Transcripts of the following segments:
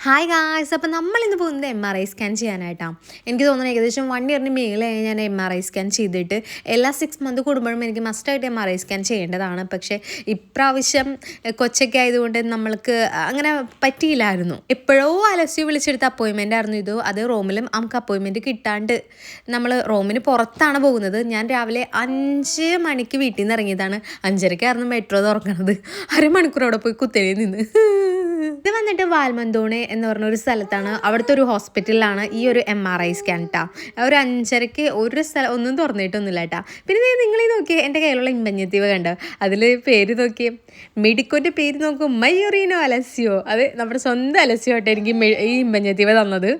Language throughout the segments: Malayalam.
ഹായ് ഗായ്സ്, അപ്പോൾ നമ്മളിന്ന് പോകുന്നത് MRI സ്കാൻ ചെയ്യാനായിട്ടാണ്. എനിക്ക് തോന്നുന്നു ഏകദേശം 1 ഇയറിന് മേലെയായി ഞാൻ MRI സ്കാൻ ചെയ്തിട്ട്. എല്ലാ 6 മന്ത് കൂടുമ്പോഴും എനിക്ക് മസ്റ്റായിട്ട് MRI സ്കാൻ ചെയ്യേണ്ടതാണ്. പക്ഷേ ഇപ്രാവശ്യം കൊച്ചൊക്കെ ആയതുകൊണ്ട് നമ്മൾക്ക് അങ്ങനെ പറ്റിയില്ലായിരുന്നു. എപ്പോഴോ അലസ്യു വിളിച്ചെടുത്ത അപ്പോയിൻമെൻ്റ് ആയിരുന്നു ഇത്. അത് റൂമിലും നമുക്ക് അപ്പോയിൻമെൻറ്റ് കിട്ടാണ്ട് നമ്മൾ റൂമിന് പുറത്താണ് പോകുന്നത്. ഞാൻ രാവിലെ 5 മണിക്ക് വീട്ടിൽ നിന്ന് ഇറങ്ങിയതാണ്. 5:30 മെട്രോ തുറക്കണത്. അരമണിക്കൂർ അവിടെ പോയി കുത്തനെ നിന്ന്. ഇത് വന്നിട്ട് വാൽമന്തോണെ എന്ന് പറഞ്ഞൊരു സ്ഥലത്താണ്. അവിടുത്തെ ഒരു ഹോസ്പിറ്റലിലാണ് ഈ ഒരു MRI സ്കാൻ കേട്ടോ. ഒരു 5:30 ഒരു സ്ഥലം ഒന്നും തുറന്നിട്ടൊന്നുമില്ല കേട്ടോ. പിന്നെ നിങ്ങൾ നോക്കിയേ, എൻ്റെ കയ്യിലുള്ള ഇമ്പഞ്ഞത്തീവ കണ്ടോ? അതിൽ പേര് നോക്കിയേ, മെഡിക്കോൻ്റെ പേര് നോക്കും, മയൂറീനോ അലസ്യോ. അത് നമ്മുടെ സ്വന്തം അലസ്യോ ആയിട്ട് എനിക്ക് ഈ ഇമ്പഞ്ഞത്തീവ തന്നത്.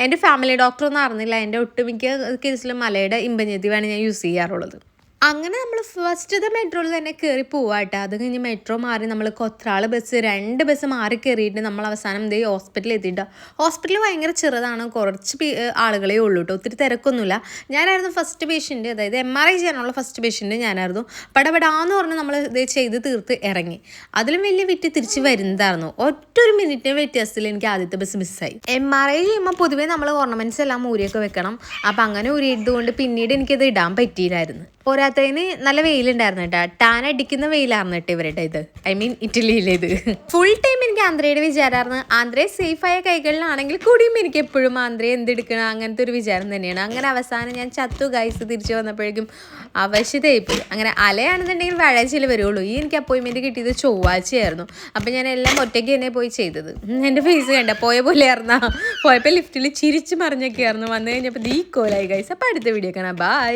എൻ്റെ ഫാമിലി ഡോക്ടറൊന്നും അറിഞ്ഞില്ല. എൻ്റെ ഒട്ടുമിക്ക കേസിലും മലയുടെ ഇമ്പഞ്ഞത്തീവാണ് ഞാൻ യൂസ് ചെയ്യാറുള്ളത്. അങ്ങനെ നമ്മൾ ഫസ്റ്റത്തെ മെട്രോയിൽ തന്നെ കയറി പോവാട്ടോ. അത് കഴിഞ്ഞ് മെട്രോ മാറി നമ്മൾ കൊത്രാൾ ബസ് 2 ബസ് മാറി കയറിയിട്ട് നമ്മൾ അവസാനം ഹോസ്പിറ്റലിൽ എത്തിയിട്ടോ. ഹോസ്പിറ്റൽ ഭയങ്കര ചെറുതാണ്, കുറച്ച് ആളുകളേ ഉള്ളൂ കേട്ടോ, ഒത്തിരി തിരക്കൊന്നുമില്ല. ഞാനായിരുന്നു ഫസ്റ്റ് പേഷ്യൻറ്റ്, അതായത് MRI ചെയ്യാനുള്ള ഫസ്റ്റ് പേഷ്യൻറ്റ് ഞാനായിരുന്നു. പടപെടാന്ന് പറഞ്ഞ് നമ്മൾ ഇത് ചെയ്ത് തീർത്ത് ഇറങ്ങി. അതിലും വലിയ വിറ്റ് തിരിച്ച് വരുന്നതായിരുന്നു. ഒറ്റൊരു മിനിറ്റിന് വ്യത്യാസത്തിൽ എനിക്ക് ആദ്യത്തെ ബസ് മിസ്സായി. MRI ചെയ്യുമ്പോൾ പൊതുവേ നമ്മൾ ഓർണമെൻറ്റ്സ് എല്ലാം ഊരിയൊക്കെ വെക്കണം. അപ്പം അങ്ങനെ ഊരിയതുകൊണ്ട് പിന്നീട് എനിക്കത് ഇടാൻ പറ്റിയില്ലായിരുന്നു. പോരാത്തതിന് നല്ല വെയിലുണ്ടായിരുന്നു കേട്ടോ. ടാൻ അടിക്കുന്ന വെയിലായിരുന്നു കേട്ടോ ഇവരുടെ ഇത്, ഐ മീൻ ഇറ്റലിയിലെ ഇത്. ഫുൾ ടൈം എനിക്ക് ആന്ധ്രയുടെ വിചാരമായിരുന്നു. ആന്ധ്രയെ സേഫായ കൈകളിലാണെങ്കിൽ കൂടിയും എനിക്ക് എപ്പോഴും ആന്ധ്രയെ എന്തെടുക്കണം അങ്ങനത്തെ ഒരു വിചാരം തന്നെയാണ്. അങ്ങനെ അവസാനം ഞാൻ ചത്തു ഗൈസ്. തിരിച്ചു വന്നപ്പോഴേക്കും അവശതയായിപ്പോയി. അങ്ങനെ അലയാണെന്നുണ്ടെങ്കിൽ വ്യാഴാഴ്ചയിൽ വരുള്ളൂ. ഈ എനിക്ക് അപ്പോയിൻമെൻറ്റ് കിട്ടിയത് ചൊവ്വാഴ്ചയായിരുന്നു. അപ്പം ഞാൻ എല്ലാം ഒറ്റയ്ക്ക് തന്നെ പോയി ചെയ്തത്. എൻ്റെ ഫേസ് കണ്ട പോയ പോലെ ആയിരുന്നാ. പോയപ്പോൾ ലിഫ്റ്റിൽ ചിരിച്ച് മറിഞ്ഞൊക്കെ ആയിരുന്നു. വന്നു കഴിഞ്ഞപ്പോൾ കോലായി ഗൈസ്. അപ്പോൾ അടുത്ത വീഡിയോ കാണാം. ബൈ.